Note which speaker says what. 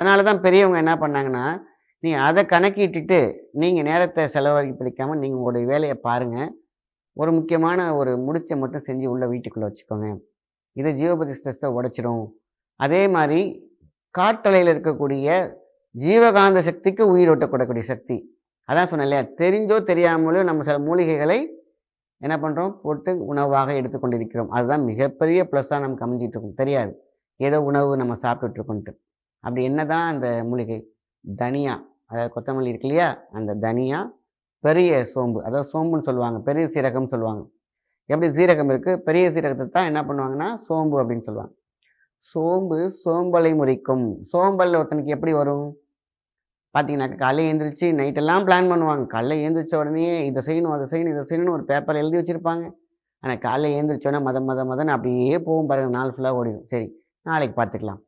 Speaker 1: அதனால தான் பெரியவங்க என்ன பண்ணாங்கன்னா, நீங்க அத கணக்கிட்டுட்டு, நீங்க நேரத்த செலவழிப்பிக்காம நீங்க உங்களுடைய வேலைய பாருங்க. ஒரு முக்கியமான ஒரு முடிச்ச மட்டும் செஞ்சு உள்ள வீட்டுக்குள்ள வச்சுக்கோங்க. இது ஜீவபதி ஸ்ட்ரெஸ்ஸ உடைச்சிரும். அதே மாரி காற்றலையில இருக்கக்கூடிய ஜீவகாந்த சக்திக்கு உயிரூட்டக் கூடக்கூடிய சக்தி. அதான் சொன்னேன் இல்லையா? தெரிஞ்சோ தெரியாமலோ நம்ம சில மூலிகைகளை என்ன பண்றோம்? போட்டு உணவாக எடுத்துக்கொண்டிருக்கிறோம். அதுதான் மிகப்பெரிய ப்ளஸ்ஸா நமக்கு அமைஞ்சிட்டு இருக்கும். தெரியாது. ஏதோ உணவு நம்ம சாப்பிட்டுட்டு இருக்கோன்ட்டு. அப்படி என்னதான் அந்த மூலிகை? தனியா, அதாவது கொத்தமல்லி இருக்கு இல்லையா? அந்த தனியா, பெரிய சோம்பு. அதாவது சோம்புன்னு சொல்லுவாங்க. பெரிய சீரகம்னு சொல்லுவாங்க. எப்படி சீரகம் இருக்கு, பெரிய சீரகத்த தான் என்ன பண்ணுவாங்கன்னா, சோம்பு அப்படின்னு சொல்லுவாங்க. சோம்பு சோம்பலை முறிக்கும். சோம்பல் ஒருத்தனுக்கு எப்படி வரும்? பார்த்தீங்கன்னாக்கா, காலையில எந்திரிச்சு நைட்டெல்லாம் பிளான் பண்ணுவாங்க. காலைல எந்திரிச்ச உடனேயே இத செய்யணும், அத செய்யணும், இத செய்யணும்னு ஒரு பேப்பர்ல எழுதி வச்சிருப்பாங்க. ஆனா காலைல எழுந்திரிச்சோனே மதன்னு அப்படியே போகும் பாருங்க. நாள் ஃபுல்லா ஓடிடும். சரி, நாளைக்கு பார்த்துக்கலாம்.